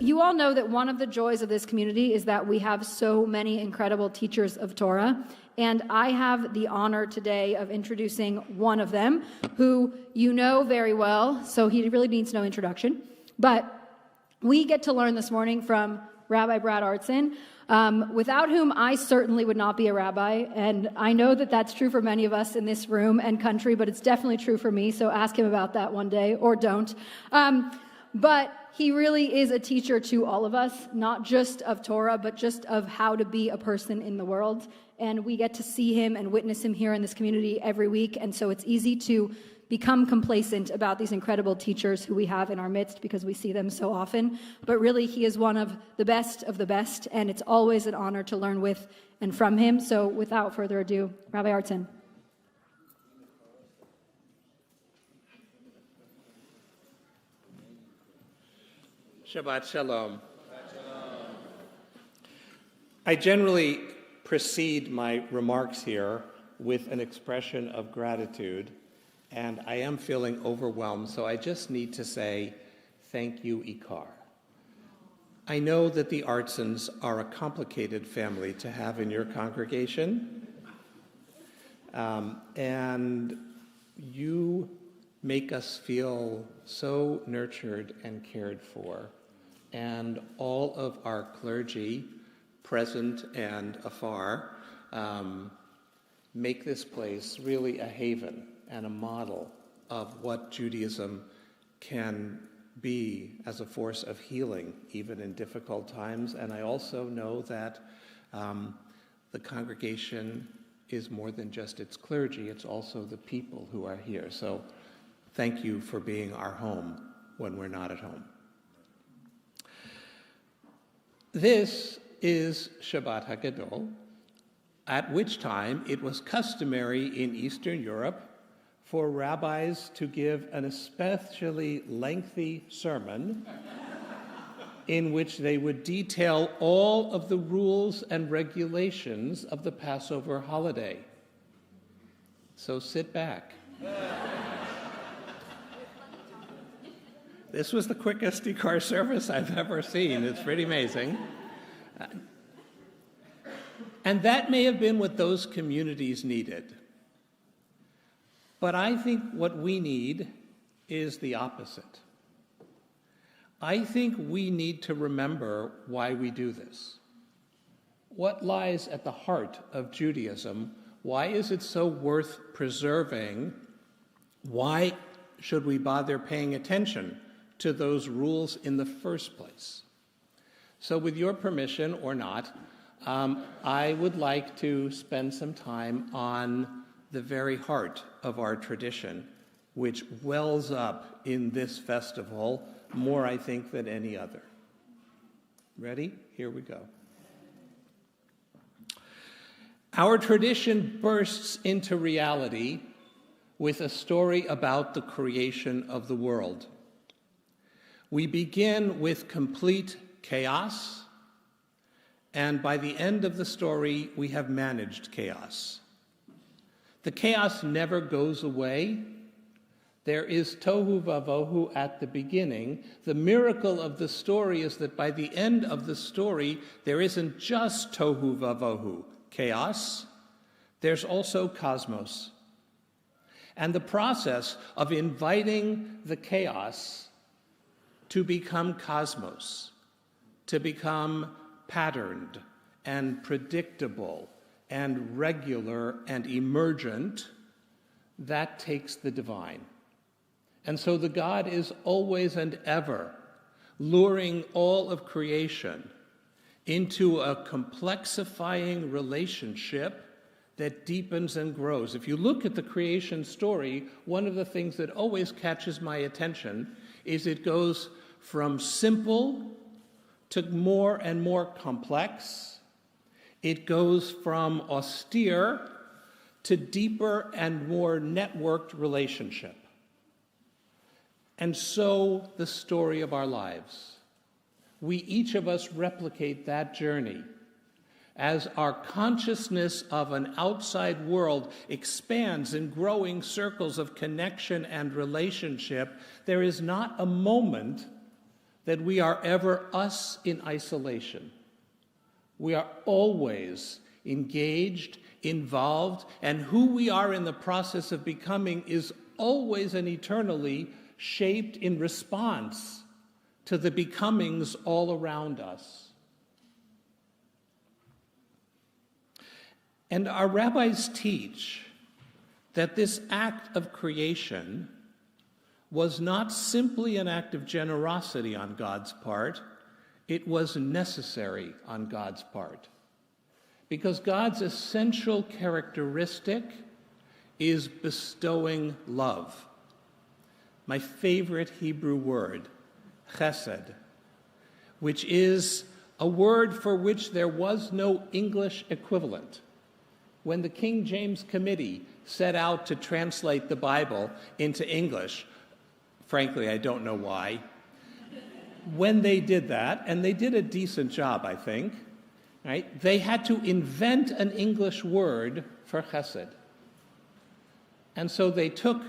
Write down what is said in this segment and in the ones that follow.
You all know that one of the joys of this community is that we have so many incredible teachers of Torah, and I have the honor today of introducing one of them, who you know very well, so he really needs no introduction. But we get to learn this morning from Rabbi Brad Artson, without whom I certainly would not be a rabbi, and I know that that's true for many of us in this room and country, but it's definitely true for me, so ask him about that one day, or don't. But he really is a teacher to all of us, not just of Torah, but just of how to be a person in the world. And we get to see him and witness him here in this community every week. And so it's easy to become complacent about these incredible teachers who we have in our midst because we see them so often. But really, he is one of the best, and it's always an honor to learn with and from him. So without further ado, Rabbi Artson. Shabbat Shalom. I generally precede my remarks here with an expression of gratitude, and I am feeling overwhelmed, so I just need to say thank you, IKAR. I know that the Artsons are a complicated family to have in your congregation, and you make us feel so nurtured and cared for. And all of our clergy, present and afar, make this place really a haven and a model of what Judaism can be as a force of healing, even in difficult times. And I also know that the congregation is more than just its clergy, it's also the people who are here. So thank you for being our home when we're not at home. This is Shabbat HaGadol, at which time it was customary in Eastern Europe for rabbis to give an especially lengthy sermon in which they would detail all of the rules and regulations of the Passover holiday. So sit back. This was the quickest IKAR service I've ever seen. It's pretty amazing. And that may have been what those communities needed. But I think what we need is the opposite. I think we need to remember why we do this. What lies at the heart of Judaism? Why is it so worth preserving? Why should we bother paying attention to those rules in the first place? So with your permission or not, I would like to spend some time on the very heart of our tradition, which wells up in this festival more, I think, than any other. Ready? Here we go. Our tradition bursts into reality with a story about the creation of the world. We begin with complete chaos, and by the end of the story, we have managed chaos. The chaos never goes away. There is tohu vavohu at the beginning. The miracle of the story is that by the end of the story, there isn't just tohu vavohu, chaos. There's also cosmos. And the process of inviting the chaos to become cosmos, to become patterned and predictable and regular and emergent, that takes the divine. And so the God is always and ever luring all of creation into a complexifying relationship that deepens and grows. If you look at the creation story, one of the things that always catches my attention is it goes from simple to more and more complex. It goes from austere to deeper and more networked relationship. And so the story of our lives. We, each of us, replicate that journey. As our consciousness of an outside world expands in growing circles of connection and relationship, there is not a moment that we are ever us in isolation. We are always engaged, involved, and who we are in the process of becoming is always and eternally shaped in response to the becomings all around us. And our rabbis teach that this act of creation was not simply an act of generosity on God's part, it was necessary on God's part. Because God's essential characteristic is bestowing love. My favorite Hebrew word, chesed, which is a word for which there was no English equivalent. When the King James Committee set out to translate the Bible into English, frankly, I don't know why, when they did that, and they did a decent job, I think, right, they had to invent an English word for chesed. And so they took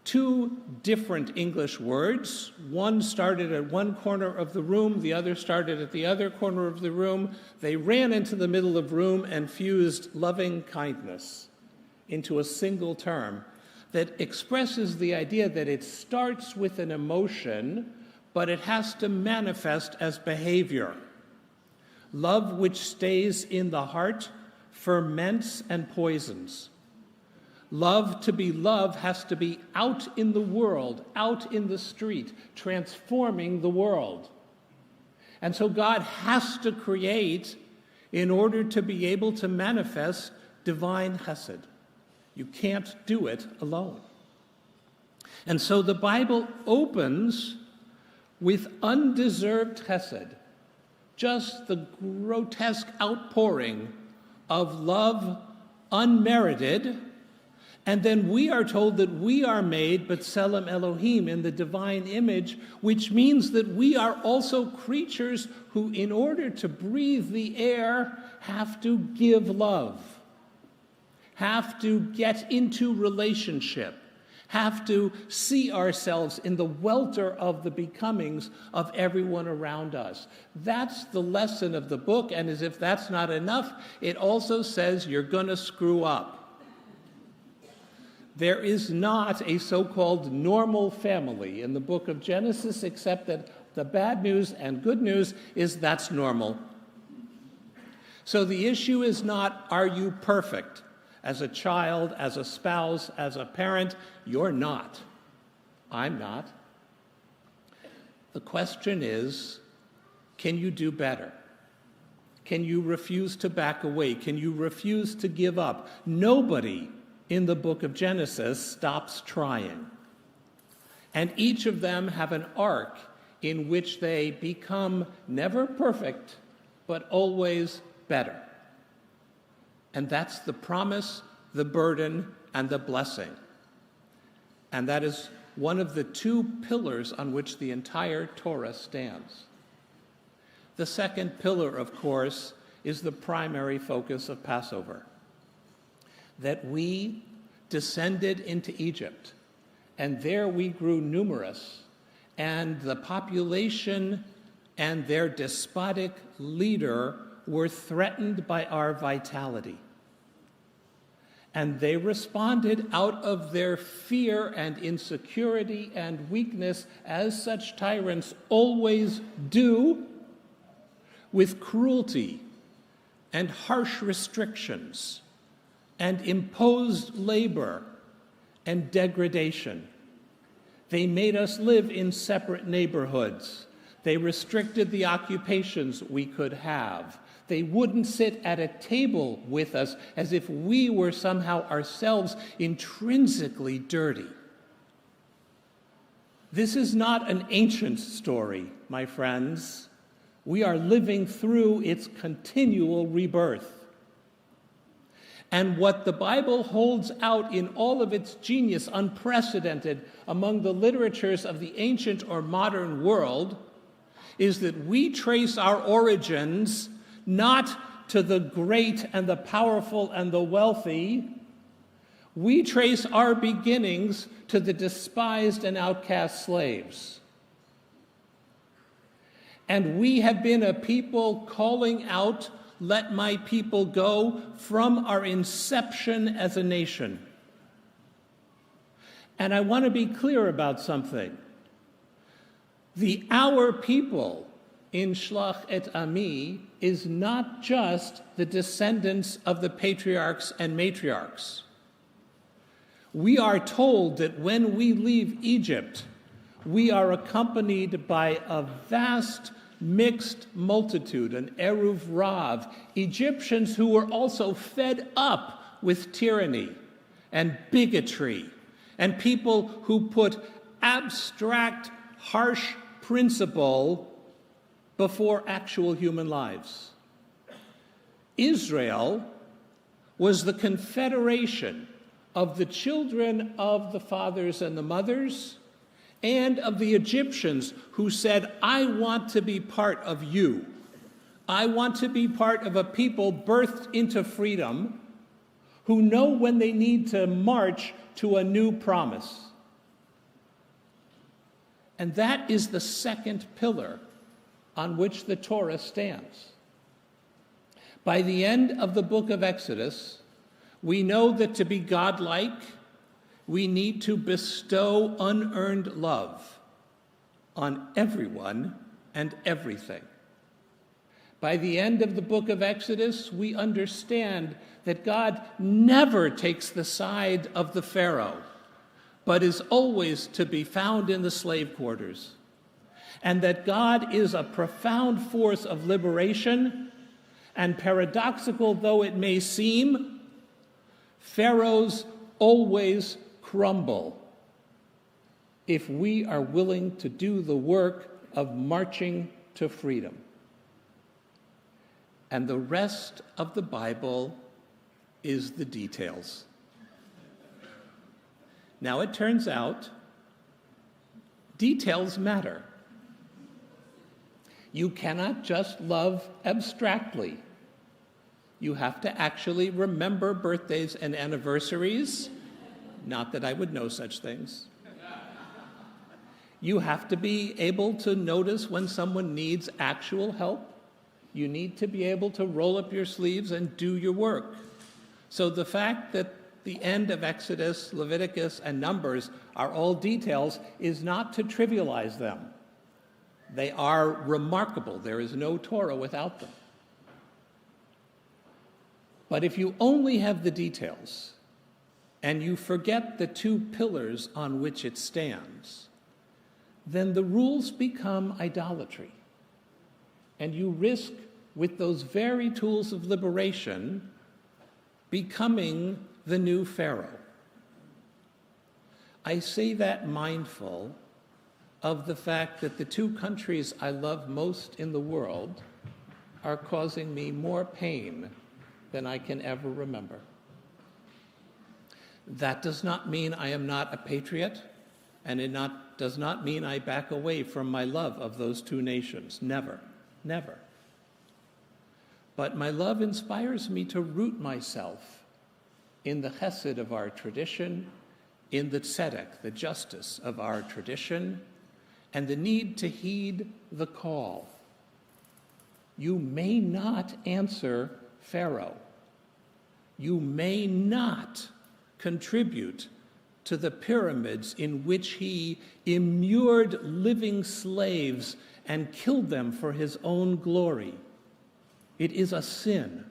two different English words. One started at one corner of the room, the other started at the other corner of the room. They ran into the middle of the room and fused lovingkindness into a single term that expresses the idea that it starts with an emotion, but it has to manifest as behavior. Love which stays in the heart ferments and poisons. Love to be love has to be out in the world, out in the street, transforming the world. And so God has to create in order to be able to manifest divine chesed. You can't do it alone. And so the Bible opens with undeserved chesed, just the grotesque outpouring of love unmerited. And then we are told that we are made b'tselem Elohim, in the divine image, which means that we are also creatures who, in order to breathe the air, have to give love, have to get into relationship, have to see ourselves in the welter of the becomings of everyone around us. That's the lesson of the book, and as if that's not enough, it also says you're going to screw up. There is not a so-called normal family in the book of Genesis, except that the bad news and good news is that's normal. So the issue is not, are you perfect? As a child, as a spouse, as a parent, you're not. I'm not. The question is, can you do better? Can you refuse to back away? Can you refuse to give up? Nobody in the book of Genesis stops trying. And each of them have an arc in which they become never perfect, but always better. And that's the promise, the burden, and the blessing. And that is one of the two pillars on which the entire Torah stands. The second pillar, of course, is the primary focus of Passover. That we descended into Egypt, and there we grew numerous, and the population and their despotic leader were threatened by our vitality. And they responded out of their fear and insecurity and weakness, as such tyrants always do, with cruelty and harsh restrictions and imposed labor and degradation. They made us live in separate neighborhoods. They restricted the occupations we could have. They wouldn't sit at a table with us as if we were somehow ourselves intrinsically dirty. This is not an ancient story, my friends. We are living through its continual rebirth. And what the Bible holds out in all of its genius, unprecedented among the literatures of the ancient or modern world, is that we trace our origins not to the great and the powerful and the wealthy. We trace our beginnings to the despised and outcast slaves. And we have been a people calling out, "Let my people go," from our inception as a nation. And I want to be clear about something. The "our people" in Shlach et Ami is not just the descendants of the patriarchs and matriarchs. We are told that when we leave Egypt, we are accompanied by a vast mixed multitude, an Eruv Rav, Egyptians who were also fed up with tyranny and bigotry, and people who put abstract, harsh principle before actual human lives. Israel was the confederation of the children of the fathers and the mothers and of the Egyptians who said, "I want to be part of you. I want to be part of a people birthed into freedom who know when they need to march to a new promise." And that is the second pillar on which the Torah stands. By the end of the book of Exodus, we know that to be godlike, we need to bestow unearned love on everyone and everything. By the end of the book of Exodus, we understand that God never takes the side of the Pharaoh, but is always to be found in the slave quarters, and that God is a profound force of liberation, and paradoxical though it may seem, pharaohs always crumble if we are willing to do the work of marching to freedom. And the rest of the Bible is the details. Now, it turns out details matter. You cannot just love abstractly. You have to actually remember birthdays and anniversaries. Not that I would know such things. You have to be able to notice when someone needs actual help. You need to be able to roll up your sleeves and do your work. So the fact that the end of Exodus, Leviticus, and Numbers are all details is not to trivialize them. They are remarkable. There is no Torah without them. But if you only have the details and you forget the two pillars on which it stands, then the rules become idolatry. And you risk, with those very tools of liberation, becoming the new Pharaoh. I say that mindful of the fact that the two countries I love most in the world are causing me more pain than I can ever remember. That does not mean I am not a patriot, and it does not mean I back away from my love of those two nations. Never, never. But my love inspires me to root myself in the chesed of our tradition, in the tzedek, the justice of our tradition, and the need to heed the call. You may not answer Pharaoh. You may not contribute to the pyramids in which he immured living slaves and killed them for his own glory. It is a sin.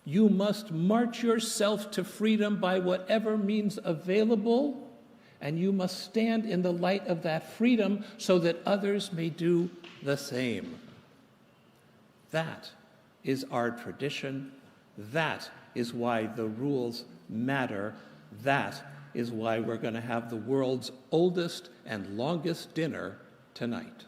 You must march yourself to freedom by whatever means available, and you must stand in the light of that freedom so that others may do the same. That is our tradition. That is why the rules matter. That is why we're going to have the world's oldest and longest dinner tonight.